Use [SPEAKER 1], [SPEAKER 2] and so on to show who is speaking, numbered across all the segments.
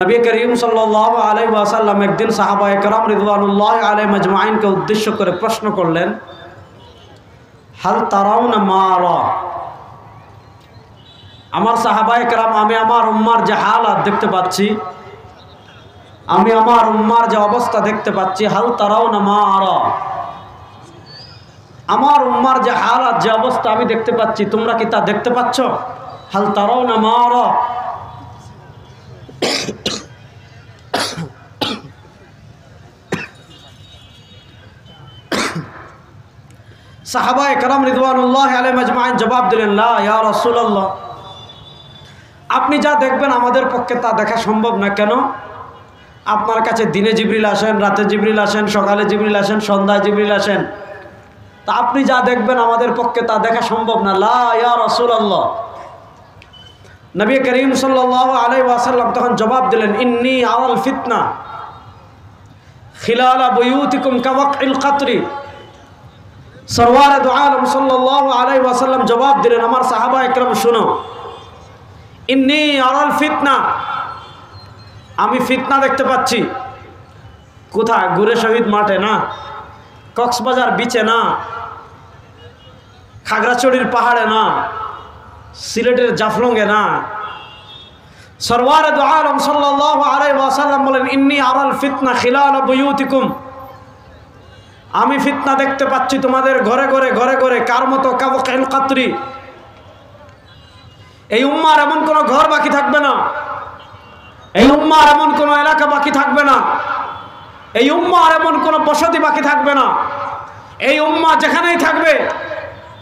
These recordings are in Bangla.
[SPEAKER 1] नबी करीम सल्लल्लाहु अलैहि वसल्लम एक दिन साहबा एकराम रिदवानुल्लाहि अलैहिम अजमाइन के उद्देश्य करे प्रश्न करलेन, हल ताराउना मा अरा। आमार साहबा एकराम आमी आमार उम्मार जे हालात देखते पाচ্ছি, आमी आमार उम्मार जे अवस्था देखते पाচ্ছি, हल ताराउना मा अरा। आमार उम्मार जे हालात जे अवस्था आमी देखते पाচ্ছি, তোমরা কি তা দেখতে পাচ্ছ? हल ताराउना मा अरा। साहबा एकराम रिदवानुल्लाहि अलैहिम अजमाइन जवाब दिलेन, ला या रासूलुल्लाह, আপনি যা দেখবেন আমাদের পক্ষে তা দেখা সম্ভব না। কেন? আপনার কাছে দিনে জিবরিল আসেন, রাতে জিবরিল আসেন, সকালে জিবরিল আসেন, সন্ধ্যায় জিবরিল আসেন, তা আপনি যা দেখবেন আমাদের পক্ষে তা দেখা সম্ভব না। লা ইয়া রাসূলুল্লাহ। নবী করিম সাল্লাল্লাহু আলাইহি ওয়াসাল্লাম তখন জবাব দিলেন, ইন্নী আরাল ফিতনা খিলালা বুয়ুতিকুম কাওয়াকিল কাতরি। সরওয়ারে দু আলম সাল্লাল্লাহু আলাইহি ওয়াসাল্লাম জবাব দিলেন, আমার সাহাবা একরাম শুনো, ইন্নী আরাল ফিতনা, আমি ফিতনা দেখতে পাচ্ছি। কোথায়? গুরে শহীদ মাঠে না, কক্সবাজার বিচে না, খাগড়াছড়ির পাহাড়ে না, সিলেটের জাফলংয়ে না। সরওয়ারে দু আলম সাল্লাল্লাহু আলাইহি ওয়াসাল্লাম বলেন, ইন্নী আরাল ফিতনা খিলালা বুয়ুতিকুম, আমি ফিতনা দেখতে পাচ্ছি তোমাদের ঘরে ঘরে ঘরে ঘরে। কার মতো? কাওয়াকিল কাতরি। এই উম্মার এমন কোনো ঘর বাকি থাকবে না, এই উম্মার এমন কোনো এলাকা বাকি থাকবে না, এই উম্মার এমন কোনো বসতি বাকি থাকবে না। এই উম্মা যেখানেই থাকবে,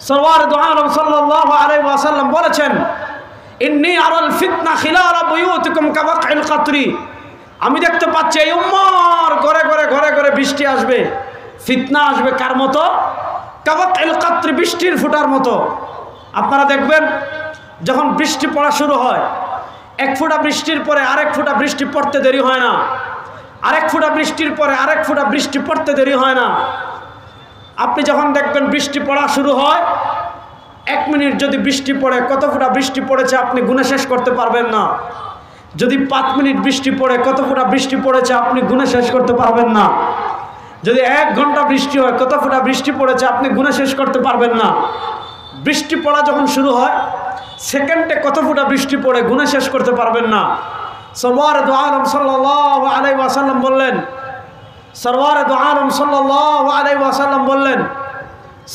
[SPEAKER 1] সরওয়ার দু আলম সাল্লাল্লাহু আলাইহি ওয়াসাল্লাম বলেছেন, ইন্নী আরাল ফিতনা খিলালা বুয়ুতিকুম কাওয়াকিল কাতরি, আমি দেখতে পাচ্ছি এই উম্মার ঘরে ঘরে ঘরে ঘরে বৃষ্টি আসবে, ফিতনা আসবে। কার মতো? কাওয়াকিল কাতরি, বৃষ্টির ফোঁটার মতো। আপনারা দেখবেন যখন বৃষ্টি পড়া শুরু হয়, এক ফোঁটা বৃষ্টির পরে আরেক ফোঁটা বৃষ্টি পড়তে দেরি হয় না, আরেক ফোঁটা বৃষ্টির পরে আরেক ফোঁটা বৃষ্টি পড়তে দেরি হয় না। আপনি যখন দেখবেন বৃষ্টি পড়া শুরু হয়, 1 মিনিট যদি বৃষ্টি পড়ে, কত ফোঁটা বৃষ্টি পড়েছে আপনি গুণে শেষ করতে পারবেন না। যদি 5 মিনিট বৃষ্টি পড়ে, কত ফোঁটা বৃষ্টি পড়েছে আপনি গুণে শেষ করতে পারবেন না। যদি 1 ঘন্টা বৃষ্টি হয়, কত ফোঁটা বৃষ্টি পড়েছে আপনি গুণে শেষ করতে পারবেন না। বৃষ্টি পড়া যখন শুরু হয়, সেকেন্ডে কত ফোঁটা বৃষ্টি পড়ে গুণে শেষ করতে পারবেন না। সরওয়ারে দু আলম সাল্লাল্লাহু আলাইহি ওয়াসাল্লাম বললেন, সরওয়ারে দু আলম সাল্লাল্লাহু আলাইহি ওয়াসাল্লাম বললেন,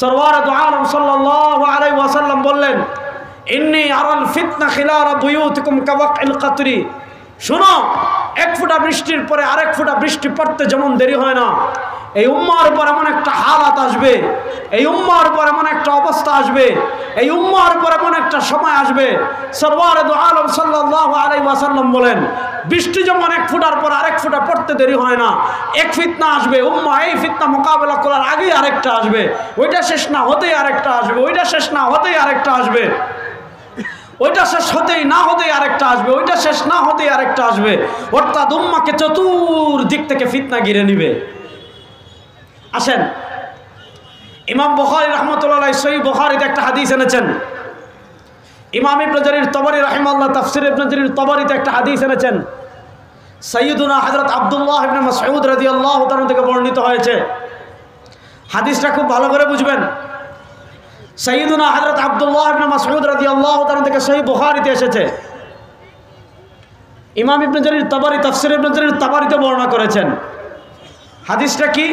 [SPEAKER 1] সরওয়ারে দু আলম সাল্লাল্লাহু আলাইহি ওয়াসাল্লাম বললেন, ইন্নী আরাল ফিতনা খিলালা বুয়ুতিকুম কাওয়াকিল কাতরি। শোনো, 1 ফোঁটা বৃষ্টির পরে আরেক ফোঁটা বৃষ্টি পড়তে যেমন দেরি হয় না, এই উম্মার উপর এমন একটা হালাত আসবে, এই উম্মার উপর এমন একটা অবস্থা আসবে, এই উম্মার উপর এমন একটা সময় আসবে। সরওয়ারে দু আলম সাল্লাল্লাহু আলাইহি ওয়াসাল্লাম বলেন, বৃষ্টি যেমন 1 ফোঁটার পর আরেক ফোঁটা পড়তে দেরি হয় না, এক ফিতনা আসবে, উম্মা এই ফিতনা মোকাবেলা করার আগেই আরেকটা আসবে, ওইটা শেষ না হতেই আরেকটা আসবে, ওইটা শেষ না হতেই আরেকটা আসবে, ওইটা শেষ হতেই না হতেই আরেকটা আসবে, ওইটা শেষ না হতেই আরেকটা আসবে। অর্থাৎ উম্মাকে চতুর্দিক থেকে ফিতনা ঘিরে নিবে। আসেন, ইমাম বুখারী রাহমাতুল্লাহ আলাইহি সহিহ বুখারীতে একটা হাদিস এনেছেন। ইমাম ইবনে জারীর তাবরী রাহিমাহুল্লাহ তাফসীর ইবনে জারীর তাবরীতে একটা হাদিস এনেছেন। সাইয়্যিদুনা হযরত আব্দুল্লাহ ইবনে মাসউদ রাদিয়াল্লাহু তাআলা থেকে বর্ণিত হয়েছে। হাদিসটা খুব ভালো করে বুঝবেন। সাইয়্যিদুনা হযরত আব্দুল্লাহ ইবনে মাসউদ রাদিয়াল্লাহু তাআলা থেকে সহিহ বুখারীতে এসেছে। ইমাম ইবনে জারীর তাবরী তাফসীর ইবনে জারীর তাবরীতে বর্ণনা করেছেন। হাদিসটা কি?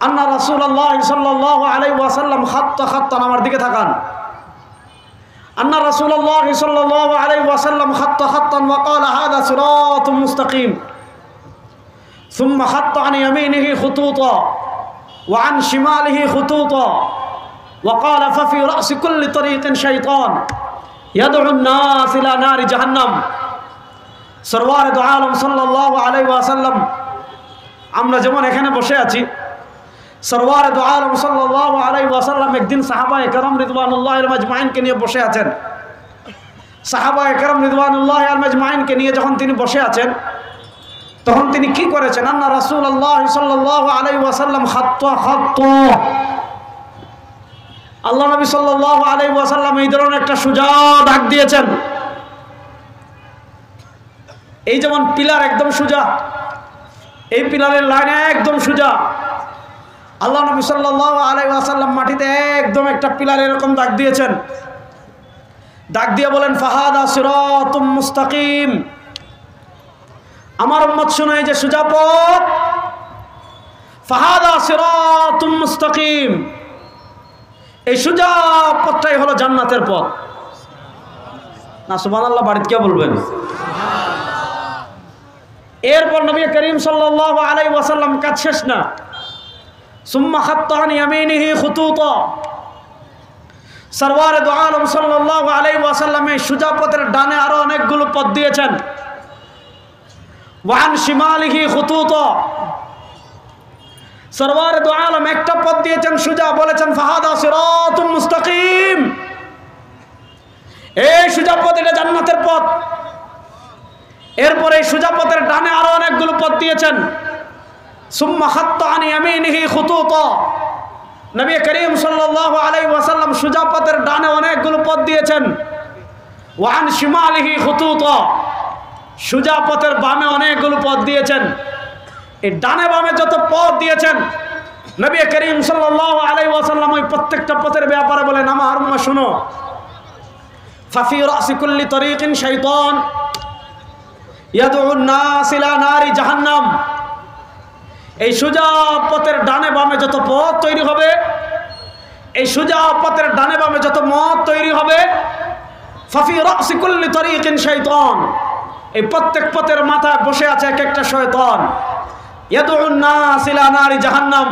[SPEAKER 1] আন্না রাসূলুল্লাহ সাল্লাল্লাহু আলাইহি ওয়াসাল্লাম খাত্তা খাত্তান, আমার দিকে তাকান। আন্না রাসূলুল্লাহ সাল্লাল্লাহু আলাইহি ওয়াসাল্লাম খাত্তা খাত্তান ওয়া ক্বালা হাযা সিরাতুম মুস্তাকিম সুম্মা খাত্তা আন ইয়ামিনিহি খুতুতা ওয়া আন শিমালিহি খুতুতা ওয়া ক্বালা ফাফি রাসি কুল্লি তরিকিন শাইতান ইয়াদউ আন-নাস ইলা নারি জাহান্নাম। সরওয়ারে দু আলম সাল্লাল্লাহু আলাইহি ওয়াসাল্লাম, আমরা যেমন এখানে বসে আছি, সরওয়ারে দু আলম সাল্লাল্লাহু আলাইহি ওয়াসাল্লাম একদিন সাহাবায়ে কেরাম রিদওয়ানুল্লাহি আলাইহিম আজমাইনকে নিয়ে বসে আছেন। সাহাবায়ে কেরাম রিদওয়ানুল্লাহি আলাইহিম আজমাইনকে নিয়ে যখন তিনি বসে আছেন, তখন তিনি কি করেছেন? আন্না রাসূলুল্লাহ সাল্লাল্লাহু আলাইহি ওয়াসাল্লাম খাত্তা খাত্তা, আল্লাহ নবী সাল্লাল্লাহু আলাইহি ওয়াসাল্লাম এই ধরনের একটা সুজা ডাক দিয়েছেন। এই যেমন পিলার একদম সোজা, এই পিলারের লাইন একদম সোজা। আল্লাহ নবী সাল্লাল্লাহু আলাইহি ওয়াসাল্লাম মাটিতে একদম একটা পিলার এরকম দাগ দিয়েছেন, দাগ দিয়ে বলেন ফাহাদা সিরাতুম মুস্তাকিম। আমার উম্মত শুনে যে সোজা পথ, ফাহাদা সিরাতুম মুস্তাকিম, এই সোজা পথটাই হলো জান্নাতের পথ। না সুবহানাল্লাহ বাড়িতে কে বলবেন? এরপর নবী করিম সাল্লাল্লাহু আলাইহি ওয়াসাল্লাম কাজ শেষ না, সুম্মা খাত্তা আন ইয়ামিনিহি খুতুতা। সরওয়ার দু আলম সাল্লাল্লাহু আলাইহি ওয়াসাল্লাম এই সোজা পথের ডানে আরো অনেকগুলো পথ দিয়েছেন। ওয়া আন শিমালিহি খুতুতা, সরওয়ার দু আলম একটা পথ দিয়েছেন সোজা, বলেছেন ফাহাদা সিরাতুম মুস্তাকিম, এই সোজা পথ এটা জান্নাতের পথ। এরপরে এই সোজা পথের ডানে আরো অনেকগুলো পথ দিয়েছেন। সুম্মা খাত্তা আন ইয়ামিনিহি খুতুতা, নবী করিম সাল্লাল্লাহু আলাইহি ওয়াসাল্লাম সোজা পথের ডানে অনেকগুলো পথ দিয়েছেন। ওয়া আন শিমালিহি খুতুতা, সোজা পথের বামে অনেকগুলো পথ দিয়েছেন। এই ডানে বামে যত পথ দিয়েছেন নবী করিম সাল্লাল্লাহু আলাইহি ওয়াসাল্লাম ওই প্রত্যেকটা পথের ব্যাপারে বলেন আমার উম্মাহ শুনো, ফাফি রাসি কুল্লি তরিকিন শাইতান ইয়াদউ আন-নাস ইলা নারি জাহান্নাম। এই সোজা পথের ডানে বামে যত পথ তৈরি হবে, এই সোজা পথের ডানে বামে যত মত তৈরি হবে, ফাফি রাসি কুল্লি তরিকিন শাইতান, এই প্রত্যেক পথের মাথায় বসে আছে এক একটা শয়তান। ইয়াদউ আন-নাস ইলা নারি জাহান্নাম,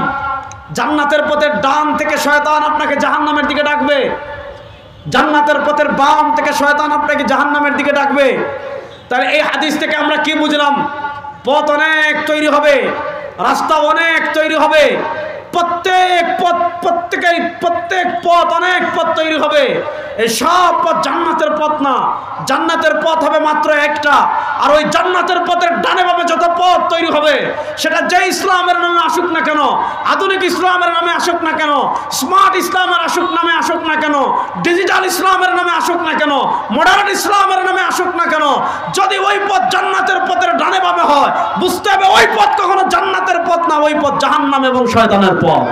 [SPEAKER 1] জান্নাতের পথের ডান থেকে শয়তান আপনাকে জাহান্নামের দিকে ডাকবে, জান্নাতের পথের বাম থেকে শয়তান আপনাকে জাহান্নামের দিকে ডাকবে। তাহলে এই হাদিস থেকে আমরা কি বুঝলাম? পথ অনেক তৈরি হবে, রাস্তা অনেক তৈরি হবে, প্রত্যেক পথ অনেক পথ তৈরি হবে। এই সব পথ জান্নাতের পথ না, জান্নাতের পথ হবে মাত্র একটা। আর ওই জান্নাতের পথের ডানে বামে যত পথ তৈরি হবে, সেটা যে ইসলামের নামে আসুক না কেন, আধুনিক ইসলামের নামে আসুক না কেন, স্মার্ট ইসলামের নামে আসুক না কেন, ডিজিটাল ইসলামের নামে আসুক না কেন, মডার্ন ইসলামের নামে আসুক না কেন, যদি ওই পথ জান্নাতের পথের ডানে বামে হয়, বুঝতে হবে ওই পথ কখনো জান্নাতের পথ না, ওই পথ জাহান্নাম এবং শয়তানের পথ।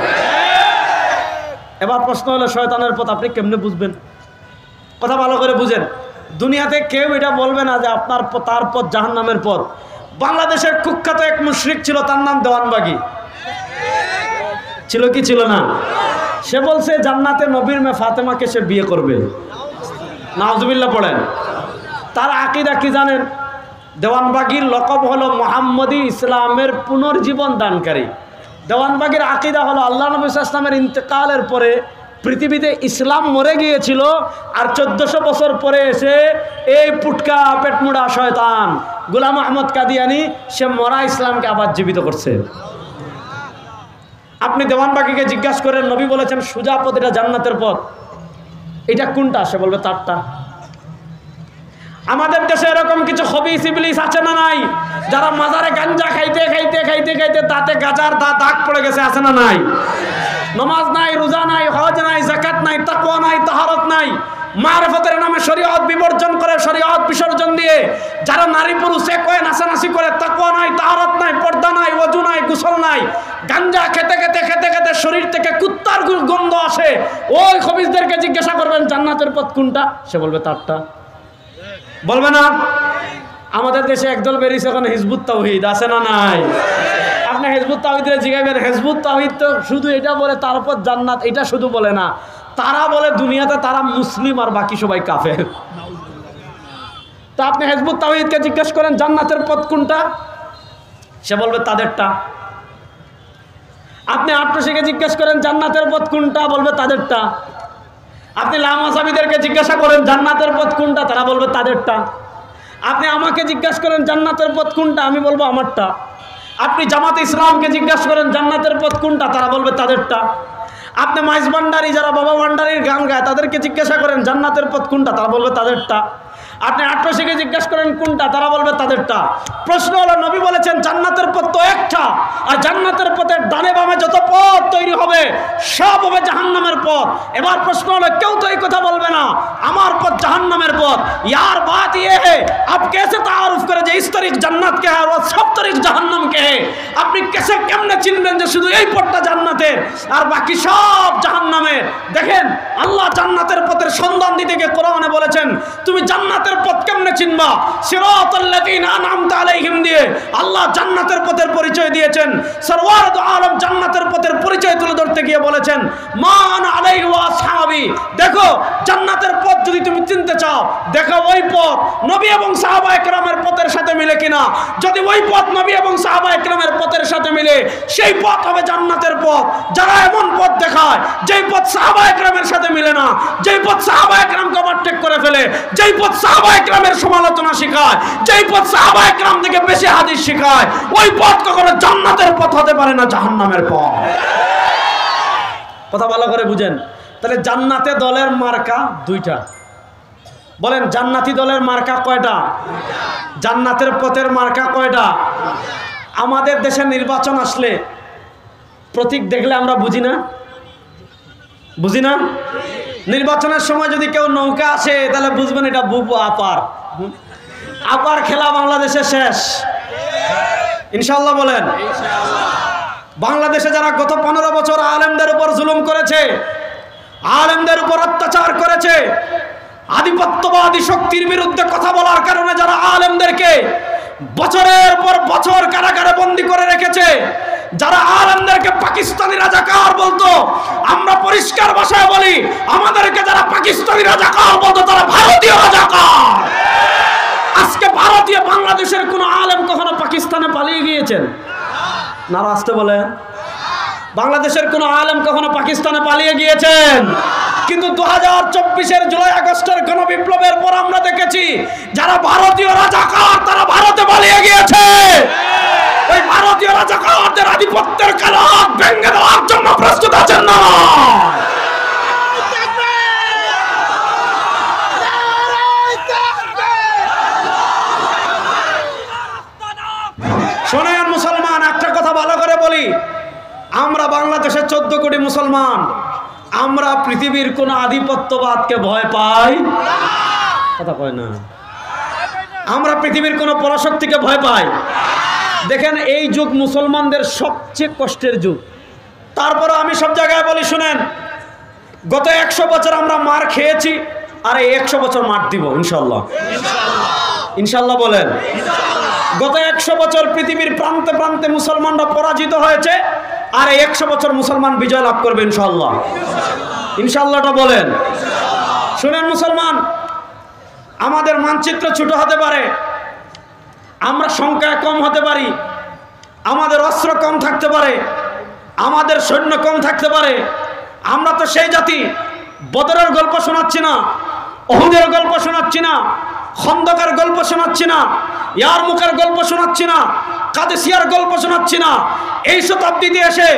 [SPEAKER 1] এবার প্রশ্ন হলো শয়তানের পথ আপনি কেমনে বুঝবেন? কথা ভালো করে বুঝেন, দুনিয়াতে কেউ এটা বলবে না যে আপনার তার পথ জাহান্নামের পথ। বাংলাদেশের কুখ্যাত এক মুশরিক ছিল, তার নাম দেওয়ানবাগী ছিল, কি ছিল না? সে বলছে জান্নাতে নবীর মেয়ে ফাতেমাকে সে বিয়ে করবে। নাউজুবিল্লাহ পড়েন। তার আকীদা কি জানেন? দেওয়ানবাগীর লকব হলো মুহাম্মদী, ইসলামের পুনর্জীবন দানকারী। দেওয়ানবাগীর আকীদা হলো আল্লাহ নবী সাল্লাল্লাহু আলাইহি ওয়াসাল্লামের ইন্তেকালের পরে পৃথিবীতে ইসলাম মরে গিয়েছিল, আর 1400 বছর পরে এসে এই পুটকা পেটমুড়া শয়তান গোলাম আহমদ কাদিয়ানি সে মরা ইসলামকে আবার জীবিত করছে। আপনি দেওয়ানবাগীকে জিজ্ঞাসা করেন, নবী বলেছেন সোজা পথ এটা জান্নাতের পথ, এটা কোনটা? সে বলবে তারটা। আমাদের দেশে এরকম কিছু খবিস ইবলিস আছে না নাই, যারা মাজারে গাঞ্জা খাইতে খাইতে খাইতে খাইতে দাঁতে গাজার দাগ পড়ে গেছে, আছে না নাই? নামাজ নাই, রোজা নাই, হজ নাই, যাকাত নাই, তাকওয়া নাই, তাহারত নাই, মারিফতের নামে শরীয়ত বিবর্জন করে, শরীয়ত বিসর্জন দিয়ে যারা নারী পুরুষ এক হয়ে নাচানাচি করে, তাকওয়া নাই, তাহারত নাই, পর্দা নাই, ওযু নাই, গোসল নাই, গাঞ্জা খেতে খেতে খেতে খেতে শরীর থেকে কুত্তার গন্ধ আসে, ওই খবিসদেরকে জিজ্ঞাসা করবেন জান্নাতের পথ কোনটা? সে বলবে তারটা। বলবে না? আমাদের দেশে একদল বেরিয়েছে এখন হিজবুত তাওহীদ, আছে না নাই? আপনি হিজবুত তাওহীদের জিগাইবেন, হিজবুত তাওহীদ তো শুধু এটা বলে তারপর জান্নাত, এটা শুধু বলে না, তারা বলে দুনিয়াতে তারা মুসলিম আর বাকি সবাই কাফের। তা আপনি হিজবুত তাওহীদকে জিজ্ঞেস করেন জান্নাতের পথ কোনটা? সে বলবে তাদেরটা। আপনি আট্রসিকে জিজ্ঞেস করেন জান্নাতের পথ কোনটা? বলবে তাদেরটা। আপনি লামাসাবিদেরকে জিজ্ঞাসা করেন জান্নাতের পথ কোনটা? তারা বলবে তাদেরটা। আপনি আমাকে জিজ্ঞাসা করেন জান্নাতের পথ কোনটা? আমি বলবো আমারটা। আপনি জামাতে ইসলামকে জিজ্ঞাসা করেন জান্নাতের পথ কোনটা? তারা বলবে তাদেরটা। আপনি মাইজ ভান্ডারি, যারা বাবা ভান্ডারির গান গায়, তাদেরকে জিজ্ঞাসা করেন জান্নাতের পথ কোনটা? তারা বলবে তাদেরটা। আপনি আট্রসিকে জিজ্ঞেস করেন কোনটা, তারা বলবে তাদেরটা। প্রশ্ন হলো, নবী বলেছেন জান্নাতের পথ তো একটা, আর জান্নাতের পথের ডানে বামে যত পথ তৈরি হবে সব হবে জাহান্নামের পথ। এবার প্রশ্ন হলো, কেউ তো এই কথা বলবে না আমার পথ জাহান্নামের পথ। यार बात ये है आप कैसे तारुफ करें যে इस तरीक जन्नत के है और सब तरीक जहन्नम के है। আপনি कैसे কেমনে চিনবেন যে শুধু এই পথটা জান্নাতের আর বাকি সব জাহান্নামের? দেখেন আল্লাহ জান্নাতের পথের সন্ধান দিতে গিয়ে কোরআনে বলেছেন তুমি জান্নাতের পথ কেমনে চিনবা? সিরাতাল্লাযীনা আনআমতা আলাইহিম দিয়ে আল্লাহ জান্নাতের পথের পরিচয় দিয়েছেন। সরওয়ার দু আলম জান্নাতের পথের পরিচয় তুলে ধরতে গিয়ে বলেছেন মা আনা আলাইহি ওয়া আসহাবি। দেখো জান্নাতের পথ যদি তুমি চিনতে চাও দেখো ওই পথ নবী এবং সাহাবায়ে কেরামের পথের সাথে মিলে কিনা। যদি ওই পথ নবী এবং সাহাবায়ে কেরামের পথের সাথে মিলে সেই পথ হবে জান্নাতের পথ। যারা এমন পথ দেখায় যেই পথ সাহাবায়ে কেরামের সাথে মিলে না, যেই পথ সাহাবায়ে কেরামকে ওভারটেক করে ফেলে, যেই পথ সাহাবায়ে কেরামের সমালোচনা শেখায়, যেই পথ সাহাবায়ে কেরাম থেকে বেশি হাদিস শেখায়, ওই পথ কখনো জান্নাতের পথ হতে পারে না, জাহান্নামের পথ। কথা ভালো করে বুঝেন। তাহলে জান্নাতে দলের মার্কা দুইটা। বলেন জান্নাতি দলের মার্কা কয়টা? জান্নাতের পথের মার্কা কয়টা? আমাদের দেশে নির্বাচন আসলে প্রতীক দেখলে আমরা বুঝি না? বুঝি না? নির্বাচনের সময় যদি কেউ নৌকা আসে তাহলে বুঝবেন এটা বুবু আপার। আপার খেলা বাংলাদেশে শেষ ইনশাআল্লাহ। বলেন বাংলাদেশে যারা গত 15 বছর আলেমদের উপর জুলুম করেছে, আলেমদের উপর অত্যাচার করেছে, আধিপত্যবাদী শক্তির বিরুদ্ধে কথা বলার কারণে যারা আলেমদেরকে বছরের পর বছর কারাগারে বন্দী করে রেখেছে, যারা আলেমদেরকে পাকিস্তানি রাজাকার বলতো, আমরা পরিষ্কার ভাষায় বলি আমাদেরকে যারা পাকিস্তানি রাজাকার বলতো তারা ভারতীয় রাজাকার। আজকে ভারতীয় বাংলাদেশের কোন আলেম কখনো পাকিস্তানে পালিয়ে গিয়েছেন? না আসতে বলেন। বাংলাদেশের কোন আলেম কখনো পাকিস্তানে পালিয়ে গিয়েছেন? কিন্তু 2024-এর জুলাই আগস্টের গণবিপ্লবের পর আমরা দেখেছি যারা ভারতীয় রাজাকার তারা ভারতে পালিয়ে গিয়েছে। ওই ভারতীয় রাজাকারদের আধিপত্যের কালো হাত ভেঙে দেওয়ার জন্য প্রস্তুত আছেন না? শোনেন মুসলমান, একটা কথা ভালো করে বলি, আমরা বাংলাদেশের 14 কোটি মুসলমান, আমরা পৃথিবীর কোন আধিপত্যবাদকে ভয় পাই? কথা কয় না। আমরা পৃথিবীর কোন পরাশক্তিকে ভয় পাই? দেখেন এই যুগ মুসলমানদের সবচেয়ে কষ্টের যুগ। তারপরে আমি সব জায়গায় বলি শুনেন, গত 100 বছর আমরা মার খেয়েছি, আর এই 100 বছর মার দিব ইনশাআল্লাহ। ইনশাআল্লাহ বলেন। গত 100 বছর পৃথিবীর প্রান্তে প্রান্তে মুসলমানরা পরাজিত হয়েছে, আর এই 100 বছর মুসলমান বিজয় লাভ করবে ইনশাআল্লাহ। ইনশাআল্লাহটা বলেন। শুনেন মুসলমান, আমাদের মানচিত্র ছোট হতে পারে, আমরা সংখ্যায় কম হতে পারি, আমাদের অস্ত্র কম থাকতে পারে, আমাদের সৈন্য কম থাকতে পারে, আমরা তো সেই জাতি। বদরের গল্প শোনাচ্ছি না, উহুদের গল্প শোনাচ্ছি না, খন্দকের গল্প শোনাচ্ছি না, ইয়ারমুকের গল্প শোনাচ্ছি না, কাদেসিয়ার গল্প শোনাচ্ছি না। এই শতাব্দীতে এসে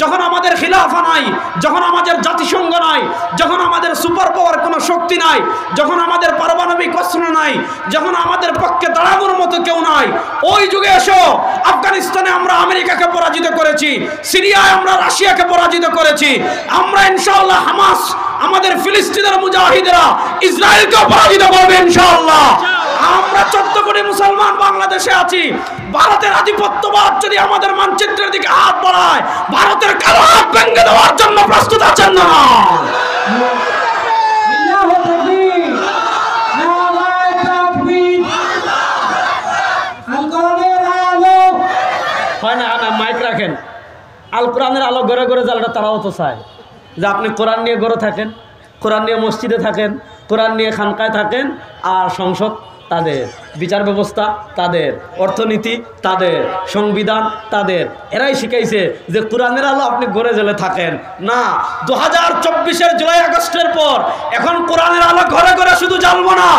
[SPEAKER 1] যখন আমাদের খিলাফা নাই, যখন আমাদের জাতিসংঘ নাই, যখন আমাদের সুপার পাওয়ার কোনো শক্তি নাই, যখন আমাদের পারমাণবিক অস্ত্র নাই, যখন আমাদের পক্ষে দাঁড়ানোর মতো কেউ নাই, ওই যুগে এসো আফগানিস্তানে আমরা আমেরিকাকে পরাজিত করেছি, সিরিয়ায় আমরা রাশিয়াকে পরাজিত করেছি, আমরা ইনশাআল্লাহ হামাস, আমাদের ফিলিস্তিনের মুজাহিদরা ইসরায়েলকে পরাজিত করবে ইনশাআল্লাহ। আমরা 14 কোটি মুসলমান বাংলাদেশে আছি। ভারতের আধিপত্যবাদ যদি আমাদের মানচিত্রের দিকে হাত বাড়ায়, ভারতের কালো হাত ভেঙে দেওয়ার জন্য প্রস্তুত আছেন না? হয় না না, মাইক রাখেন। আল কোরআনের আলো ঘরে ঘরে জ্বালাটা তারাও তো চায় যে আপনি কোরআন নিয়ে ঘরে থাকেন, কোরআন নিয়ে মসজিদে থাকেন, কোরআন নিয়ে খানকায় থাকেন, আর সংসদ তাদের, বিচার ব্যবস্থা তাদের, অর্থনীতি তাদের, সংবিধান তাদের। এরাই শিখাইছে যে কোরআনের আলো আপনি ঘরে জ্বলে থাকেন না। 2024-এর জুলাই আগস্টের পর এখন কোরআনের আলো ঘরে ঘরে শুধু জ্বালবো না,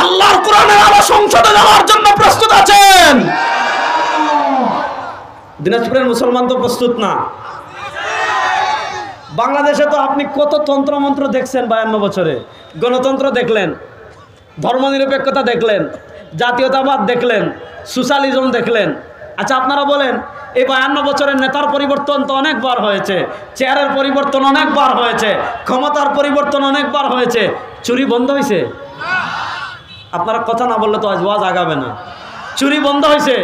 [SPEAKER 1] আল্লাহর কোরআনের আলো সংসদে যাওয়ার জন্য প্রস্তুত আছেন? দিনাজপুরের মুসলমান তো প্রস্তুত না। বাংলাদেশে তো আপনি কত তন্ত্রমন্ত্র দেখছেন 52 বছরে, গণতন্ত্র দেখলেন, ধর্মনিরপেক্ষতা দেখলেন, জাতীয়তাবাদ দেখলেন, সোশ্যালিজম দেখলেন। আচ্ছা আপনারা বলেন, এই 52 বছরের নেতার পরিবর্তন তো অনেকবার হয়েছে, চেয়ারের পরিবর্তন অনেকবার হয়েছে, ক্ষমতার পরিবর্তন অনেকবার হয়েছে, চুরি বন্ধ হয়েছে? আপনারা কথা না বললে তো আজ ওয়াজ আগাবে না। চুরি বন্ধ হয়েছে?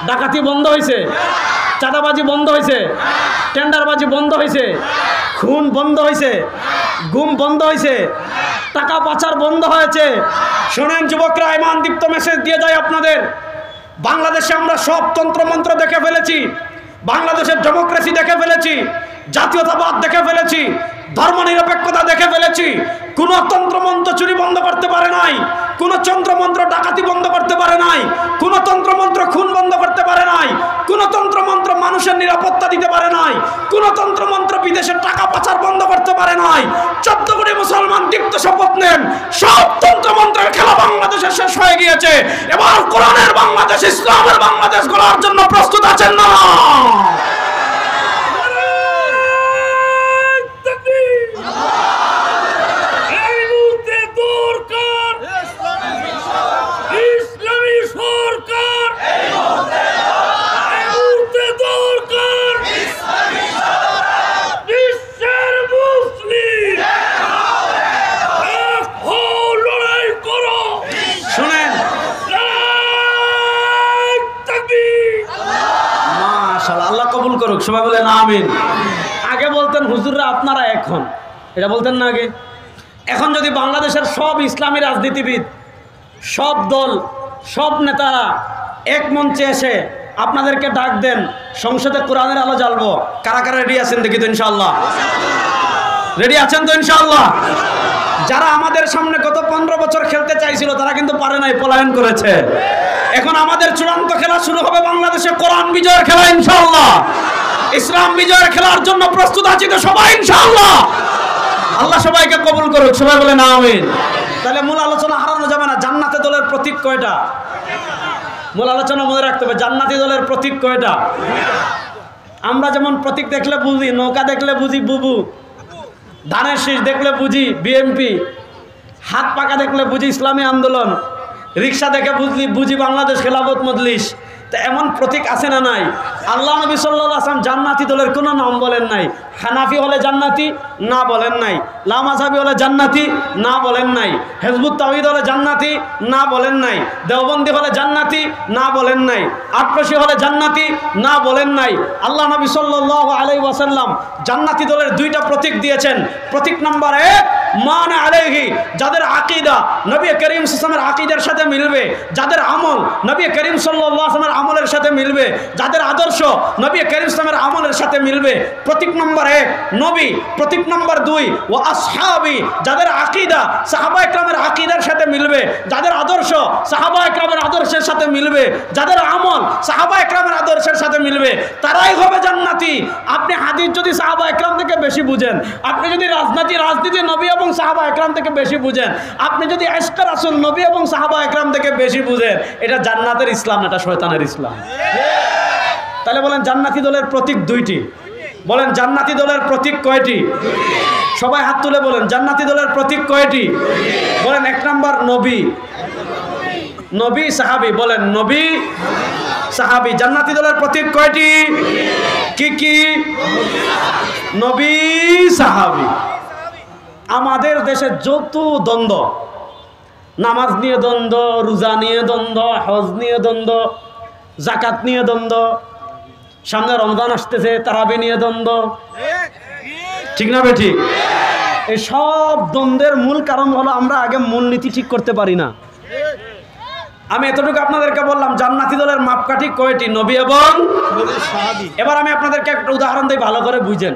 [SPEAKER 1] ডাকাতি বন্ধ হয়েছে? চাঁদাবাজি বন্ধ হয়েছে? টেন্ডারবাজি বন্ধ হয়েছে? খুন বন্ধ হয়েছে? গুম বন্ধ হয়েছে? টাকা পাচার বন্ধ হয়েছে? শোনেন যুবকরা, ইমান দীপ্ত মেসেজ দিয়ে যায় আপনাদের। বাংলাদেশে আমরা সব তন্ত্রমন্ত্র দেখে ফেলেছি, বাংলাদেশের ডেমোক্রেসি দেখে ফেলেছি, জাতীয়তাবাদ দেখে ফেলেছি, ধর্মনিরপেক্ষতা দেখে ফেলেছি। কোন তন্ত্রমন্ত্র চুরি বন্ধ করতে পারে নাই, কোন তন্ত্রমন্ত্র ডাকাতি বন্ধ করতে পারে নাই, কোন তন্ত্রমন্ত্র খুন বন্ধ করতে পারে নাই, কোন তন্ত্রমন্ত্র মানুষের নিরাপত্তা দিতে পারে নাই, কোন তন্ত্রমন্ত্র বিদেশের টাকা পাচার বন্ধ করতে পারে নাই। 14 কোটি মুসলমান দীপ্ত শপথ নেন, সব তন্ত্রমন্ত্রের খেলা বাংলাদেশে শেষ হয়ে গিয়েছে। এবার কোরআনের বাংলাদেশ, ইসলামের বাংলাদেশ গড়ার জন্য প্রস্তুত আছেন না? সবাই বলেন আমিন। আগে বলতেন হুজুররা আপনারা, এখন এটা বলতেন না আগে। এখন যদি বাংলাদেশের সব ইসলামী রাজনীতিবিদ, সব দল, সব নেতারা এক মঞ্চে এসে আপনাদেরকে ডাক দেন, সংসদে কোরআনের আলো জ্বালবো, কারা কারা রেডি আছেন দেখি তো ইনশাআল্লাহ? রেডি আছেন তো ইনশাআল্লাহ? যারা আমাদের সামনে গত 15 বছর খেলতে চাইছিল তারা কিন্তু পারে নাই, পলায়ন করেছে। এখন আমাদের চূড়ান্ত খেলা শুরু হবে বাংলাদেশে, কোরআন বিজয়ের খেলা ইনশাআল্লাহ। ইসলাম বিজয়ের খেলার জন্য প্রস্তুত আছি তো সবাই ইনশাআল্লাহ? আল্লাহ সবাইকে কবুল করুক, সবাই বলেন আমিন। তাহলে মূল আলোচনা হারানো যাবে না। জান্নাতে দলের প্রতীক কয়টা? মূল আলোচনা মনে রাখতে হবে, জান্নাতি দলের প্রতীক কয়টা? আমরা যেমন প্রতীক দেখলে বুঝি, নৌকা দেখলে বুঝি বুবু, ধানের শীষ দেখলে বুঝি বিএমপি, হাত পাকা দেখলে বুঝি ইসলামী আন্দোলন, রিক্সা দেখে বুঝি বাংলাদেশ খেলাফত মজলিস। তা এমন প্রতীক আছে না নাই? আল্লাহ নবী সাল্লাল্লাহু আলাইহি ওয়াসাল্লাম জান্নাতি দলের কোনো নাম বলেন নাই। হানাফি হলে জান্নাতি না বলেন নাই, লামাযাবি হলে জান্নাতি না বলেন নাই, হিজবুত তাওহীদ হলে জান্নাতি না বলেন নাই, দেওবন্দি হলে জান্নাতি না বলেন নাই, আটরশি হলে জান্নাতি না বলেন নাই। আল্লাহ নবী সাল্লাল্লাহু আলাইহি ওয়াসাল্লাম জান্নাতি দলের 2টা প্রতীক দিয়েছেন। প্রতীক নাম্বার 1 মান আলাইহি, যাদের আকীদা নবী করিম সাল্লাল্লাহু আলাইহি ওয়াসাল্লামের আকীদার সাথে মিলবে, যাদের আমল নবী করিম সাল্লাল্লাহু আলাইহি ওয়াসাল্লামের আমলের সাথে মিলবে, যাদের আদর্শ নবী করিম সাল্লাল্লাহু আলাইহি ওয়াসাল্লামের আমলের সাথে মিলবে। প্রতীক নাম্বার 1 নবী। প্রতীক নাম্বার 2 ওয়া আসহাবি, যাদের আকীদা সাহাবায়ে কেরামের আকীদার সাথে মিলবে, যাদের আদর্শ সাহাবায়ে কেরামের আদর্শের সাথে মিলবে, যাদের আমল সাহাবায়ে কেরামের আদর্শের সাথে মিলবে, তারাই হবে জান্নাতি। আপনি হাদিস যদি সাহাবায়ে কেরাম থেকে বেশি বুঝেন, আপনি যদি রাজনীতি নবী এবং সাহাবায়ে কেরাম থেকে বেশি বুঝেন, আপনি যদি ইশক রাসূল নবী এবং সাহাবায়ে কেরাম থেকে বেশি বুঝেন, এটা জান্নাতের ইসলাম, এটা শয়তানের ইসলাম। তাহলে বলেন জান্নাতি দলের প্রতীক 2টি। বলেন জান্নাতি দলের প্রতীক কয়টি? সবাই হাত তুলে বলেন জান্নাতি দলের প্রতীক কয়টি? বলেন 1 নাম্বার নবী, নবী সাহাবী। বলেন নবী সাহাবী। জান্নাতি দলের প্রতীক কয়টি? কি কি? নবী সাহাবী। আমাদের দেশে যত দ্বন্দ্ব, নামাজ নিয়ে দ্বন্দ্ব, রোজা নিয়ে দ্বন্দ্ব, হজ নিয়ে দ্বন্দ্ব, যাকাত নিয়ে দ্বন্দ্ব, সামনে রমজান আসতেছে, তারাবি নিয়ে দ্বন্দ্ব, ঠিক না বেঠিক? এই সব দ্বন্দ্বের মূল কারণ হলো আমরা আগে মূলনীতি ঠিক করতে পারি না। আমি এতটুকু আপনাদেরকে বললাম জান্নাতি দলের মাপকাঠি কয়টি? নবী এবং সাহাবী। এবার আমি আপনাদেরকে একটা উদাহরণ দিই, ভালো করে বুঝেন।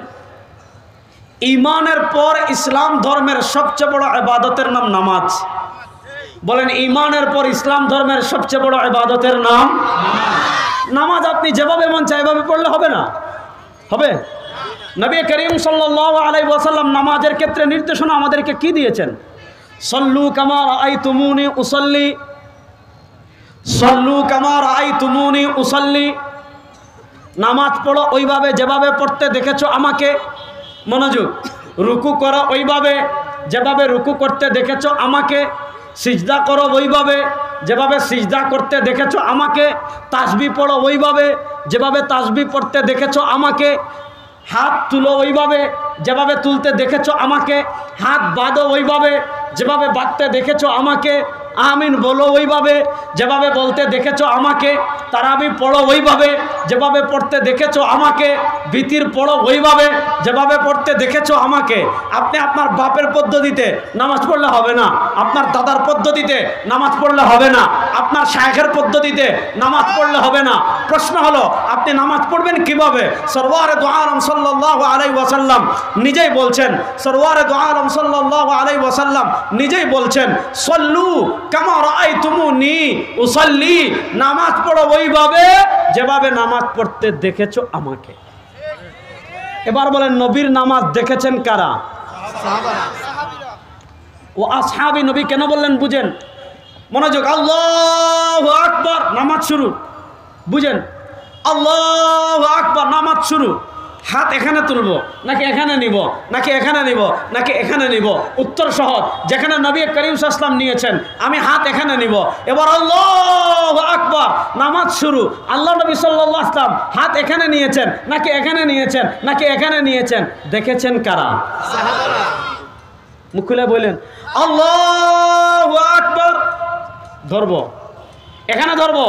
[SPEAKER 1] ঈমানের পর ইসলাম ধর্মের সবচেয়ে বড় ইবাদতের নাম নামাজ। বলেন ঈমানের পর ইসলাম ধর্মের সবচেয়ে বড় ইবাদতের নাম নামাজ। আপনি যেভাবে মন চায় এভাবে পড়লে হবে না? হবে? নবী করিম সাল্লাল্লাহু আলাইহি ওয়াসাল্লাম নামাজের ক্ষেত্রে নির্দেশনা আমাদেরকে কি দিয়েছেন? সল্লু কামা রাআইতুমুনি উসাল্লি, সল্লু কামা রাআইতুমুনি উসাল্লি। নামাজ পড়ো ওইভাবে যেভাবে পড়তে দেখেছো আমাকে। মনোযোগ। রুকু করো ওইভাবে যেভাবে রুকু করতে দেখেছো আমাকে। সিজদা করো ওইভাবে যেভাবে সিজদা করতে দেখেছো আমাকে, তাসবিহ পড়ো ওইভাবে যেভাবে তাসবিহ পড়তে দেখেছো আমাকে, হাত তুলো ওইভাবে যেভাবে তুলতে দেখেছো আমাকে, হাত বাঁধো ওইভাবে যেভাবে বাঁধতে দেখেছো আমাকে, আমিন বলো ওইভাবে যেভাবে বলতে দেখেছো আমাকে, তারাবি পড়ো ওইভাবে যেভাবে পড়তে দেখেছো আমাকে, বিতির পড়ো ওইভাবে যেভাবে পড়তে দেখেছো আমাকে। আপনি আপনার বাপের পদ্ধতিতে নামাজ পড়লে হবে না, আপনার দাদার পদ্ধতিতে নামাজ পড়লে হবে না, আপনার শায়েখের পদ্ধতিতে নামাজ পড়লে হবে না। প্রশ্ন হলো আপনি নামাজ পড়বেন কিভাবে? সরওয়ারে দু আলম সাল্লাল্লাহু আলাইহি ওয়াসাল্লাম নিজেই বলছেন, সরওয়ারে দু আলম সাল্লাল্লাহু আলাইহি ওয়াসাল্লাম নিজেই বলছেন, সল্লু কামা রাআইতুমুনি উসাল্লি, নামাজ পড়ো ওইভাবে যেভাবে নামাজ পড়তে দেখেছো আমাকে। এবার বলেন নবীর নামাজ দেখেছেন কারা? সাহাবারা। ও আসহাবী নবী কেন বললেন বুঝেন, মনোযোগ। আল্লাহু আকবার, নামাজ শুরু, বুঝেন। আল্লাহু আকবার, নামাজ শুরু। হাত এখানে তুলবো নাকি এখানে নিব, নাকি এখানে নিব, নাকি এখানে নিব? উত্তর সহজ, যেখানে নবী করিম সাল্লাল্লাহু আলাইহি ওয়াসাল্লাম নিয়েছেন আমি হাত এখানে নিব। এবার আল্লাহু আকবার, নামাজ শুরু। আল্লাহ নবী সাল্লাল্লাহু আলাইহি ওয়াসাল্লাম হাত এখানে নিয়েছেন নাকি এখানে নিয়েছেন, নাকি এখানে নিয়েছেন? দেখেছেন কারা? সাহাবারা। মুখ খুলে বলেন আল্লাহু আকবার। ধরবো এখানে, ধরবো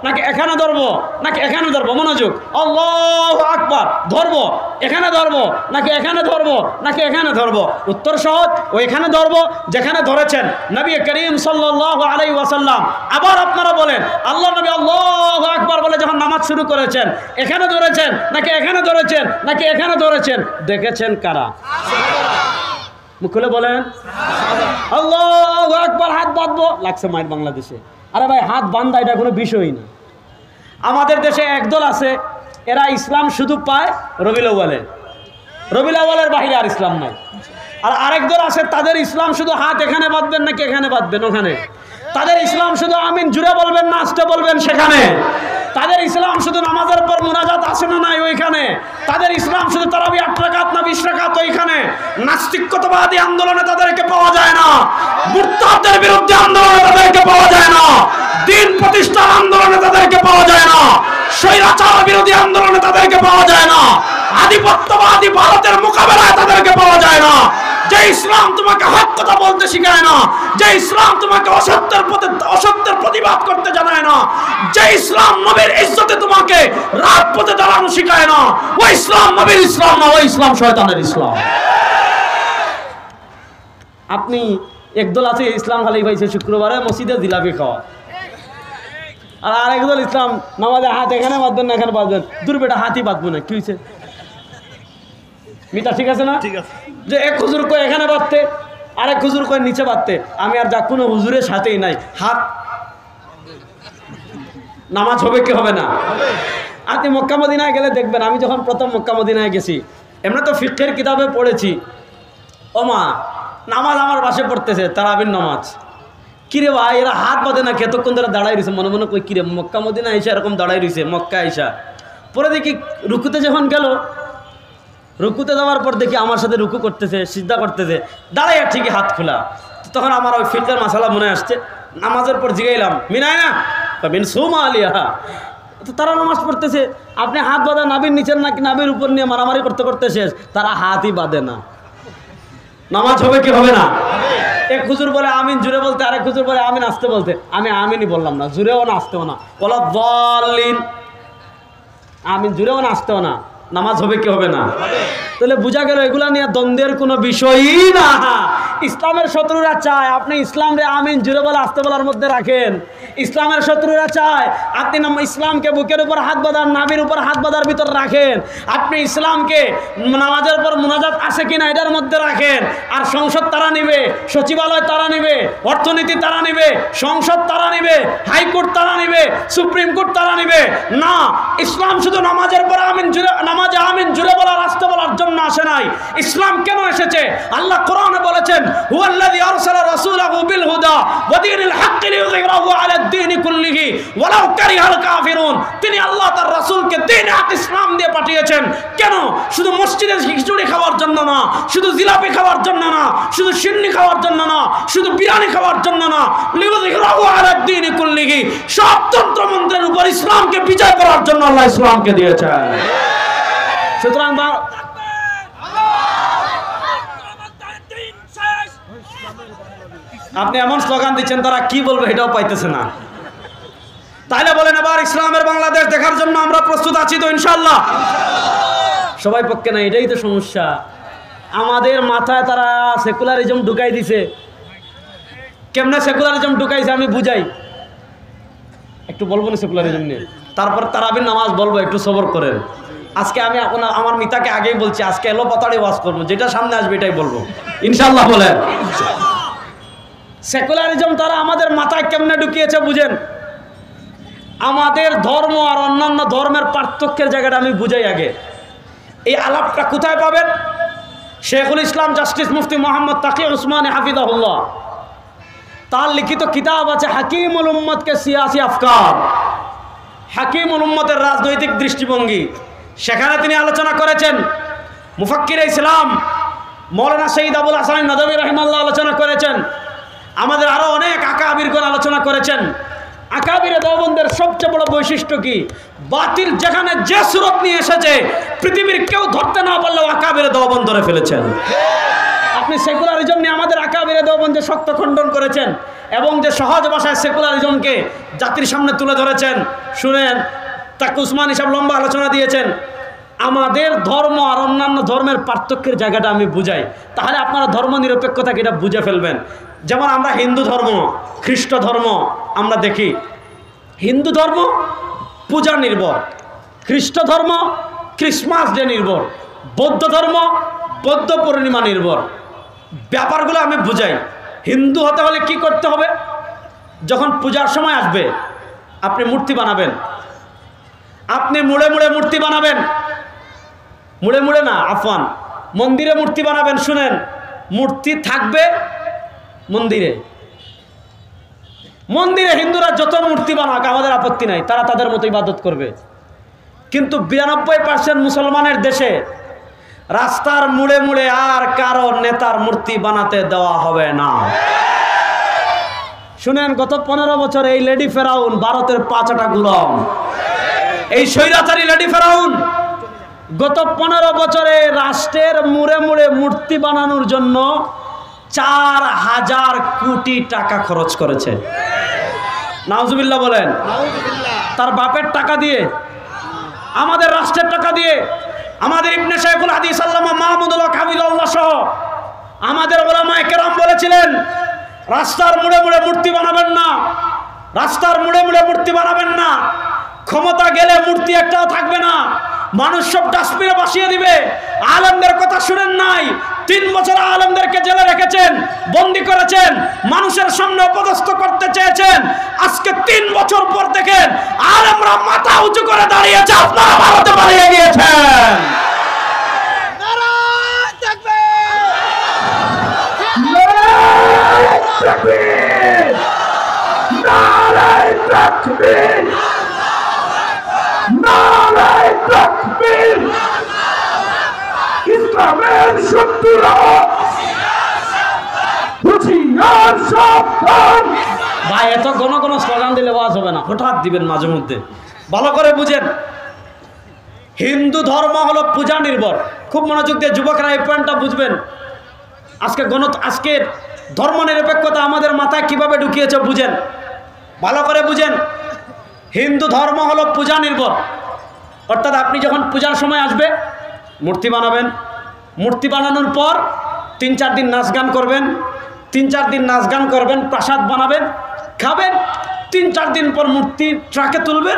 [SPEAKER 1] নাকি এখানে ধরবো, নাকি এখানে ধরবো? মনোযোগ। আল্লাহু আকবার, ধরবো এখানে ধরবো নাকি এখানে ধরবো, নাকি এখানে ধরবো? উত্তর সহজ, ওইখানে ধরবো যেখানে ধরেছেন নবী করিম সাল্লাল্লাহু আলাইহি ওয়াসাল্লাম। আবার আপনারা বলেন আল্লাহ নবী আল্লাহু আকবার বলে যখন নামাজ শুরু করেছেন এখানে ধরেছেন নাকি এখানে ধরেছেন, নাকি এখানে ধরেছেন? দেখেছেন কারা? মুখ খুলে বলেন আল্লাহু আকবার। হাত বাঁধবো লাগছে মায়ের বাংলাদেশে। আরে ভাই, হাত বান্ধা এটা কোনো বিষয়ই না। আমাদের দেশে একদল আছে, এরা ইসলাম শুধু পায় রবিউল আউয়ালে, রবিউল আউয়ালের বাইরে আর ইসলাম নাই। আর আরেক দল আছে, তাদের ইসলাম শুধু হাত এখানে বাঁধবেন নাকি এখানে বাঁধবেন ওখানে। তাদের ইসলাম শুধু আমিন জুড়ে বলবেন না আস্তে বলবেন সেখানে। তাদের ইসলাম শুধু নামাজের পর মুনাজাত আছে না নাই ওইখানে। তাদের ইসলাম শুধু তারাবি 8 রাকাত না 20 রাকাত ওইখানে। নাস্তিকতাবাদী আন্দোলনে তাদেরকে পাওয়া যায় না, মুরতাদদের বিরুদ্ধে আন্দোলনে তাদেরকে পাওয়া যায় না, দ্বীন প্রতিষ্ঠার আন্দোলনে তাদেরকে পাওয়া যায় না, স্বৈরাচার বিরোধী আন্দোলনে তাদেরকে পাওয়া যায় না, আধিপত্যবাদী ভারতের মোকাবেলায় তাদেরকে পাওয়া যায় না। যে ইসলাম তোমাকে হক কথা বলতে শেখায় না, যে ইসলাম তোমাকে অসত্যের প্রতিবাদ করতে জানায় না, যে ইসলাম নবীর ইজ্জতে তোমাকে রাজপথে দাঁড়ানো শেখায় না, ওই ইসলাম নবীর ইসলাম না, ওই ইসলাম শয়তানের ইসলাম। আপনি একদল আছে ইসলাম খালি পাইছে শুক্রবারে মসজিদে জিলাপি খাওয়া, আর আরেকদল ইসলাম নামাজে হাত এখানে বাঁধবেন না এখানে বাঁধবেন। দূর বেটা, হাতই বাঁধবো না, কি হয়েছে মিটা? ঠিক আছে না? ঠিক আছে। যে এক হুজুর কয় এখানে বাঁধতে, আরেক হুজুর কয় নিচে বাঁধতে। আমি আর যা কোনো হুজুরের সাথেই নাই। হাত নামাজ হবে কি হবে না? আপনি মক্কা মদিনায় গেলে দেখবেন, আমি যখন প্রথম মক্কা মদিনায় গেছি, এমনি তো ফিকহের কিতাবে পড়েছি, ও মা নামাজ আমার বাসে পড়তেছে তারাবির নামাজ। কিরে ভাই, এরা হাত বাঁধে না, কতক্ষণ ধরে দাঁড়াই রয়েছে। মনে মনে কই কিরে, মক্কা মদিনা আইসা এরকম দাঁড়াই রয়েছে, মক্কা আইসা। পরে দেখি রুকুতে যখন গেল, রুকুতে যাওয়ার পর দেখি আমার সাথে রুকু করতেছে, সিজদা করতেছে, দাঁড়াইয়া ঠিকই হাত খোলা। তখন আমার ওই ফিকহের মাসালা মনে আসছে। নামাজের পর জিগাইলাম মিনায় না মিন সুমা আলিয়া, তো তারা নামাজ পড়তেছে, আপনি হাত বাঁধা নাবির নিচের নাকি নাবির উপর নিয়ে মারামারি করতে করতে শেষ। তারা হাতই বাঁধে না, নামাজ হবে কি হবে না? এক হুজুর বলে আমিন জুড়ে বলতে, আরেক হুজুর বলে আমিন আসতে বলতে। আমি আমিনই বললাম না, জুড়েও না আসতেও না, বলা বলিন আমিন জুড়েও না আসতেও না, নামাজ হবে কি হবে না? তাহলে বোঝা গেল এগুলা নিয়ে দ্বন্দ্বের কোনো বিষয়ই না। ইসলামের শত্রুরা চায় আপনি ইসলামরে আমিন জুড়ে বলে আসতে বলার মধ্যে রাখেন। ইসলামের শত্রুরা চায় আপনি ইসলামকে বুকের উপর হাত বাঁধার, নাভির উপর হাত বাঁধার ভিতর রাখেন। আপনি ইসলামকে নামাজের পর মুনাজাত আছে কিনা এটার মধ্যে রাখেন। আর সংসদ তারা নিবে, সচিবালয় তারা নিবে, অর্থনীতি তারা নিবে, সংসদ তারা নিবে, হাইকোর্ট তারা নিবে, সুপ্রিম কোর্ট তারা নিবে না। ইসলাম শুধু নামাজের পর আমিন জুড়ে, নামাজে আমিন জুড়ে বলার আসতে বলার জন্য আসে নাই। ইসলাম কেন এসেছে? আল্লাহ কোরআনে বলেছেন হুয়াল্লাযী আরসালা রাসূলাহু বিল হুদা ওয়া দীনিল হাক্কি লিইয়ুযহিরাহু আলাদ দীনি কুল্লিহি ওয়ালাউ কারিহাল কাফিরুন। তিনি আল্লাহ তার রাসূলকে দ্বীনে হক ইসলাম দিয়ে পাঠিয়েছেন। কেন? শুধু মসজিদে খিচুড়ি খাওয়ার জন্য না, শুধু জিলাপি খাওয়ার জন্য না, শুধু সিন্নি খাওয়ার জন্য না, শুধু বিরিয়ানি খাওয়ার জন্য না, লিউযহিরাহু আলা দ্বীনি কুল্লিহি, সব তন্ত্রমন্ত্রের উপর ইসলামকে বিজয় করার জন্য আল্লাহ ইসলামকে দিয়েছেন। সুতরাং আপনি এমন স্লোগান দিচ্ছেন, তারা কি বলবে এটাও পাইতেছে না। তাইলে বলেন এবার ইসলামের বাংলাদেশ দেখার জন্য আমরা প্রস্তুত আছি তো ইনশাআল্লাহ? সবাই পক্ষে না, এটাই তো সমস্যা। আমাদের মাথায় তারা সেকুলারিজম ঢুকাই দিছে। কেমনে সেকুলারিজম ঢুকাইছে আমি বুঝাই, একটু বলবো না সেকুলারিজম নিয়ে, তারপর তারাবির নামাজ বলবো, একটু সবর করেন। আজকে আমি আমার মিতাকে আগেই বলছি, আজকে এলো পাতাড়ি ওয়াজ করবো, যেটা সামনে আসবে এটাই বলবো ইনশাআল্লাহ। বলেন সেকুলারিজম তারা আমাদের মাথায় কেমনে ঢুকিয়েছে বুঝেন। আমাদের ধর্ম আর অন্যান্য ধর্মের পার্থক্যের জায়গাটা আমি বুঝাই আগে। এই আলাপটা কোথায় পাবেন? শেখুল ইসলাম জাস্টিস মুফতি মোহাম্মদ তাকি উসমানী হাফিজাহুল্লাহ, তার লিখিত কিতাব আছে হাকিমুল উম্মতকে সিয়াসি আফকার, হাকিমুল উম্মতের রাজনৈতিক দৃষ্টিভঙ্গি। সেখানে তিনি আলোচনা করেছেন, মুফাক্কিরে ইসলাম মৌলানা শহীদ আবুল হাসান নদভী রাহিমাহুল্লাহ আলোচনা করেছেন, আমাদের আরো অনেক আকাবিরগণ আলোচনা করেছেন। আকাবিরে দেওবন্দের সবচেয়ে বড় বৈশিষ্ট্য কি? বাতিল যেখানে যে সুরত নিয়ে এসেছে পৃথিবীর কেউ ধরতে না পারলেও আকাবিরে দেওবন্দ ধরে ফেলেছেন। আপনি সেকুলারিজম নিয়ে আমাদের আকাবিরে দেওবন্দ শক্ত খণ্ডন করেছেন এবং যে সহজ ভাষায় সেকুলারিজমকে জাতির সামনে তুলে ধরেছেন। শুনেন, তাকে উসমান হিসাব লম্বা আলোচনা দিয়েছেন। আমাদের ধর্ম আর অন্যান্য ধর্মের পার্থক্যের জায়গাটা আমি বুঝাই, তাহলে আপনারা ধর্ম নিরপেক্ষতাকে এটা বুঝে ফেলবেন। যেমন আমরা হিন্দু ধর্ম, খ্রিস্ট ধর্ম আমরা দেখি, হিন্দু ধর্ম পূজা নির্ভর, খ্রিস্ট ধর্ম ক্রিসমাস ডে নির্ভর, বৌদ্ধ ধর্ম বৌদ্ধ পূর্ণিমা নির্ভর। ব্যাপারগুলো আমি বুঝাই। হিন্দু হতে হলে কি করতে হবে? যখন পূজার সময় আসবে আপনি মূর্তি বানাবেন, আপনি মুড়ে মুড়ে মূর্তি বানাবেন, মুড়ে মুড়ে না আফওয়ান, মন্দিরে মূর্তি বানাবেন। শুনেন, মূর্তি থাকবে মন্দিরে, মন্দিরে হিন্দুরা যত মূর্তি বানাক আমাদের আপত্তি নাই, তারা তাদের মতো ইবাদত করবে। কিন্তু 92% মুসলমানের দেশে রাস্তার মুড়ে মুড়ে আর কারো নেতার মূর্তি বানাতে দেওয়া হবে না। শুনেন, গত 15 বছর এই লেডি ফেরাউন ভারতের 5টা গোলাম, এই স্বৈরাচারী লেডি ফেরাউন গত 15 বছরে রাষ্ট্রের মুড়ে মুড়ে মূর্তি বানানোর জন্য 4000 কোটি টাকা খরচ করেছে। নাউজুবিল্লাহ বলেন। তার বাপের টাকা দিয়ে, আমাদের রাষ্ট্রের টাকা দিয়ে, আমাদের ইবনে শাইখুল হাদিস আল্লামা মাহমুদুল হক হাফিজাহুল্লাহ সহ আমাদের উলামায়ে কেরাম বলেছিলেন, রাস্তার মুড়ে মুড়ে মূর্তি বানাবেন না, রাস্তার মুড়ে মুড়ে মূর্তি বানাবেন না। ক্ষমতা গেলে মূর্তি একটাও থাকবে না, মানুষ সব ডাস্টবিনে বসিয়ে দিবে। আলেমদের কথা শুনেন নাই? 3 বছর আলেমদেরকে জেলে রেখেছেন, বন্দি করেছেন, মানুষের সামনে অপদস্থ করতে চেয়েছেন। আজকে 3 বছর পর দেখেন আলেমরা মাথা উঁচু করে দাঁড়িয়েছে, আপনারা ভারতে পালিয়ে গিয়েছেন। নারায়ে তাকবীর, নারায়ে তাকবীর, নারায়ে তাকবীর। ইসলামের শত্রুরা হুঁশিয়ার সাবধান। ভাই, এত ঘন ঘন স্লোগান দিলে ওয়াজ হবে না, হঠাৎ দিবেন মাঝে মধ্যে। ভালো করে বুঝেন, হিন্দু ধর্ম হলো পূজা নির্ভর। খুব মনোযোগ দিয়ে যুবকরা এই পয়েন্টটা বুঝবেন। আজকের ধর্ম নিরপেক্ষতা আমাদের মাথায় কিভাবে ঢুকিয়েছে বুঝেন, ভালো করে বুঝেন। হিন্দু ধর্ম হলো পূজা নির্ভর, অর্থাৎ আপনি যখন পূজার সময় আসবে মূর্তি বানাবেন, মূর্তি বানানোর পর 3-4 দিন নাচ গান করবেন, 3-4 দিন নাচ গান করবেন, প্রসাদ বানাবেন, খাবেন। 3-4 দিন পর মূর্তি ট্রাকে তুলবেন,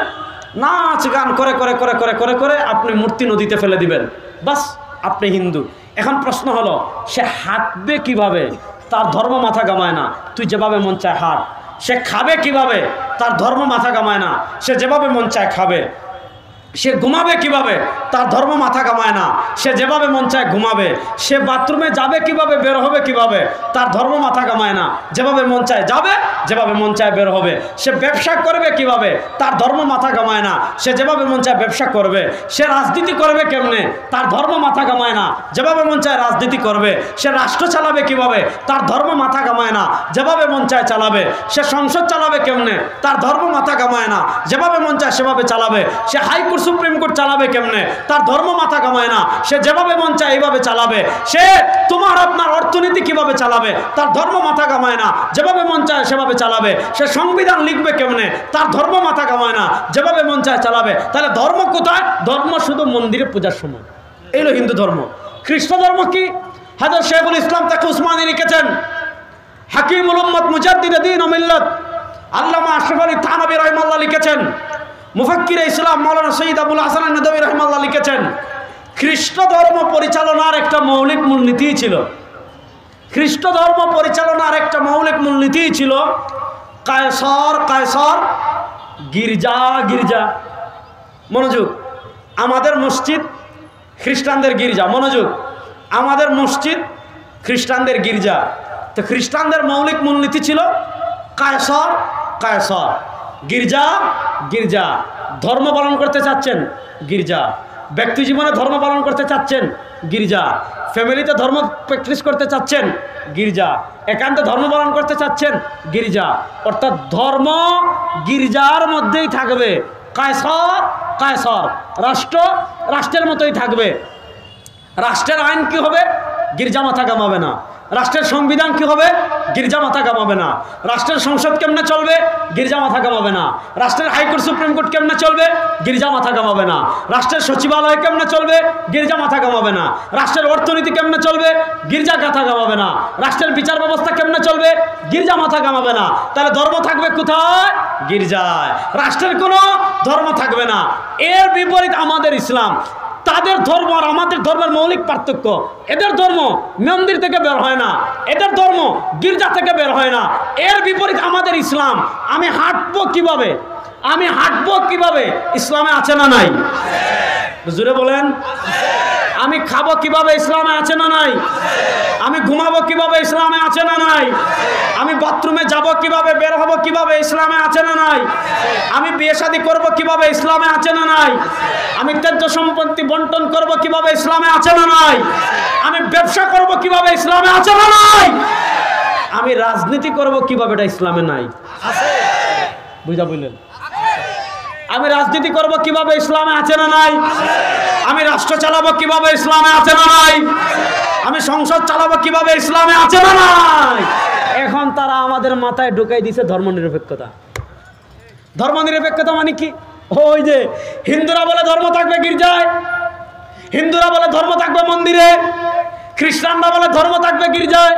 [SPEAKER 1] নাচ গান করে করে করে করে করে করে আপনি মূর্তি নদীতে ফেলে দিবেন। বাস, আপনি হিন্দু। এখন প্রশ্ন হলো, সে হাঁটবে কিভাবে? তার ধর্ম মাথা গামায় না, তুই যেভাবে মন চায় হাঁট। সে খাবে কিভাবে? তার ধর্ম মাথা গামায় না, সে যেভাবে মন চায় খাবে। সে ঘুমাবে কিভাবে? তার ধর্ম মাথা কামায় না। সে যেভাবে মন চায় ঘুমাবে। সে বাথরুমে যাবে কিভাবে, বের হবে কিভাবে, তার ধর্ম মাথা কামায় না। যেভাবে মন চায় যাবে, যেভাবে মন চায় বের হবে। সে ব্যবসা করবে কিভাবে, তার ধর্ম মাথা কামায় না। সে যেভাবে মন চায় ব্যবসা করবে। সে রাজনীতি করবে কেমনে, তার ধর্ম মাথা কামায় না। যেভাবে মন চায় রাজনীতি করবে। সে রাষ্ট্র চালাবে কিভাবে, তার ধর্ম মাথা কামায় না। যেভাবে মন চায় চালাবে। সে সংসদ চালাবে কেমনে, তার ধর্ম মাথা কামায় না। যেভাবে মন চায় সেভাবে চালাবে। সে হাইকোর্ট সুপ্রিম কোর্ট চালাবে কেমনে, তার ধর্ম মাথা কামায় না। সে যেভাবে মন চায় এইভাবে চালাবে। সে তোমার আপনার অর্থনীতি কিভাবে চালাবে, তার ধর্ম মাথা কামায় না। যেভাবে মন চায় সেভাবে চালাবে। সে সংবিধান লিখবে কেমনে, তার ধর্ম মাথা কামায় না। যেভাবে মন চায় চালাবে। তাহলে ধর্ম কোথায়? ধর্ম শুধু মন্দিরে পূজার সময়। এই হলো হিন্দু ধর্ম। খ্রিস্ট ধর্ম কি? হযরত শেখুল ইসলাম তাকি উসমানী লিখেছেন, হাকিমুল উম্মত মুজাদ্দিদ দ্বীন ও মিল্লাত আল্লামা আশরাফ আলী থানভী রাহিমাহুল্লাহ লিখেছেন, মুফাক্কির ইসলাম মাওলানা সৈয়দ আবুল হাসান নদভী রাহিমাহুল্লাহ লিখেছেন, খ্রিস্ট ধর্ম পরিচালনার একটা মৌলিক মূলনীতি ছিল। খ্রিস্ট ধর্ম পরিচালনার একটা মৌলিক মূলনীতি ছিল কায়সর কায়সর, গির্জা গির্জা। মনোযোগ, আমাদের মসজিদ খ্রিস্টানদের গির্জা। মনোযোগ, আমাদের মসজিদ খ্রিস্টানদের গির্জা। তো খ্রিস্টানদের মৌলিক মূলনীতি ছিল কায়সর কায়সর, গির্জা গির্জা। ধর্ম পালন করতে চাচ্ছেন গির্জা, ব্যক্তি জীবনে ধর্ম পালন করতে চাচ্ছেন গির্জা, ফ্যামিলিতে ধর্ম প্র্যাকটিস করতে চাচ্ছেন গির্জা, একান্তে ধর্ম পালন করতে চাচ্ছেন গির্জা। অর্থাৎ ধর্ম গির্জার মধ্যেই থাকবে। কায়সর কায়সর, রাষ্ট্র রাষ্ট্রের মতোই থাকবে। রাষ্ট্রের আইন কি হবে? গির্জা মাথা কামাবে না। রাষ্ট্রের সংবিধান কি হবে? গির্জা মাথা কামাবে না। রাষ্ট্রের সংসদ কেমনে চলবে? গির্জা মাথা কামাবে না। রাষ্ট্রের হাইকোর্ট সুপ্রিম কোর্ট কেমনে চলবে? গির্জা মাথা কামাবে না। রাষ্ট্রের সচিবালয় কেমনে চলবে? গির্জা মাথা কামাবে না। রাষ্ট্রের অর্থনীতি কেমনে চলবে? গির্জা মাথা কামাবে না। রাষ্ট্রের বিচার ব্যবস্থা কেমনে চলবে? গির্জা মাথা কামাবে না। তাহলে ধর্ম থাকবে কোথায়? গির্জায়। রাষ্ট্রের কোনো ধর্ম থাকবে না। এর বিপরীত আমাদের ইসলাম। তাদের ধর্ম আর আমাদের ধর্মের মৌলিক পার্থক্য, এদের ধর্ম মন্দির থেকে বের হয় না, এদের ধর্ম গির্জা থেকে বের হয় না। এর বিপরীত আমাদের ইসলাম। আমি হাঁটবো কিভাবে, আমি হাঁটবো কিভাবে, ইসলামে আছে না নাই? জোরে বলেন। আমি খাবো কিভাবে, ইসলামে আছে না নাই? আমি ঘুমাবো কিভাবে, ইসলামে আছে না নাই? আমি বাথরুমে যাব কিভাবে, বের হবো কিভাবে, ইসলামে আছে না নাই? আমি বিয়ে শাদী করবো কিভাবে, ইসলামে আছে না নাই? আমি ত্যায্য সম্পত্তি বন্টন করবো কিভাবে, ইসলামে আছে না নাই? আমি ব্যবসা করবো কিভাবে, ইসলামে আছে না নাই? আমি রাজনীতি করবো কিভাবে, এটা ইসলামে নাই। বুঝা বললেন? আমি রাজনীতি করব কিভাবে, ইসলামে আছে না নাই? আমি রাষ্ট্র চালাবো কিভাবে, ইসলামে আছে না নাই? আমি সংসদ চালাবো কিভাবে, ইসলামে আছে না নাই? এখন তারা আমাদের মাথায় ঢুকাই দিছে ধর্মনিরপেক্ষতা। ধর্মনিরপেক্ষতা মানে কি? ওই যে হিন্দুরা বলে ধর্ম থাকবে গির্জায়, হিন্দুরা বলে ধর্ম থাকবে মন্দিরে, খ্রিস্টানরা বলে ধর্ম থাকবে গির্জায়।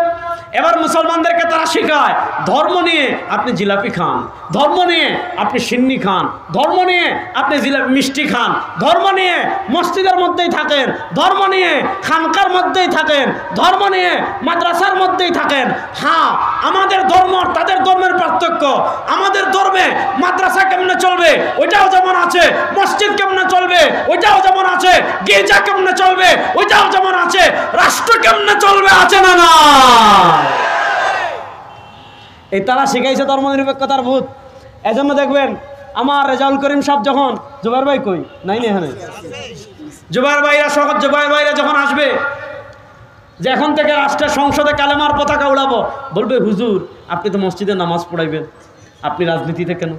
[SPEAKER 1] এবার মুসলমানদেরকে তারা শেখায় ধর্ম নিয়ে আপনি জিলাপি খান, ধর্ম নিয়ে আপনি সিন্নি খান, ধর্ম নিয়ে আপনি মিষ্টি খান, ধর্ম নিয়ে মসজিদের মধ্যেই থাকেন, ধর্ম নিয়ে খানকার মধ্যেই থাকেন, ধর্ম নিয়ে মাদ্রাসার মধ্যেই থাকেন। হ্যাঁ, আমাদের ধর্ম আর তাদের ধর্মের পার্থক্য। আমাদের ধর্মে মাদ্রাসা কেমনে চলবে ওইটাও যেমন আছে, মসজিদ কেমনে চলবে ওইটাও যেমন আছে, গির্জা কেমনে চলবে ওইটাও যেমন আছে, রাষ্ট্র কেমনে চলবে আছে না না? এই তারা শিখাইছে ধর্মনিরপেক্ষতার ভূত। এজন্য দেখবেন আমার রেজাউল করিম সাহেব যখন, জুবাইর ভাই কই নাই না এখানে, জুবাইর ভাইরা যখন আসবে যে এখন থেকে রাষ্ট্রের সংসদে কালেমার পতাকা উড়াবো, বলবে হুজুর আপনি তো মসজিদে নামাজ পড়াইবেন, আপনি রাজনীতিতে কেন?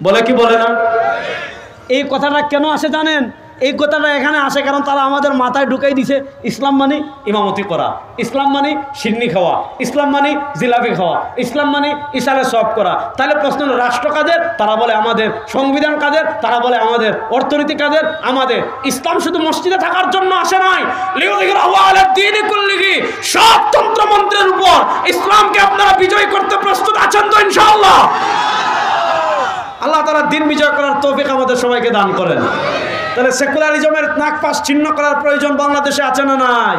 [SPEAKER 1] বলে কি বলে না? এই কথাটা কেন আসে জানেন? এই কথাটা এখানে আসে কারণ তারা আমাদের মাথায় ঢুকাই দিছে ইসলাম মানে ইমামতি করা, ইসলাম মানে সিন্নি খাওয়া, ইসলাম মানে জিলাপি খাওয়া, ইসলাম মানে ইশারে সব করা। তাহলে প্রশ্ন হলো রাষ্ট্র কাদের? তারা বলে আমাদের। সংবিধান কাদের? তারা বলে আমাদের। অর্থনীতি কাদের? আমাদের। ইসলাম শুধু মসজিদে থাকার জন্য আসে নাই, সব তন্ত্রমন্ত্রের উপর ইসলামকে আপনারা বিজয় করতে প্রস্তুত আছেন তো ইনশাআল্লাহ? আল্লাহ তাআলা দিন বিজয় করার তৌফিক আমাদের সবাইকে দান করেন। তাহলে সেকুলারিজমের নাক পাশ ছিন্ন করার প্রয়োজন বাংলাদেশে আছে না নাই?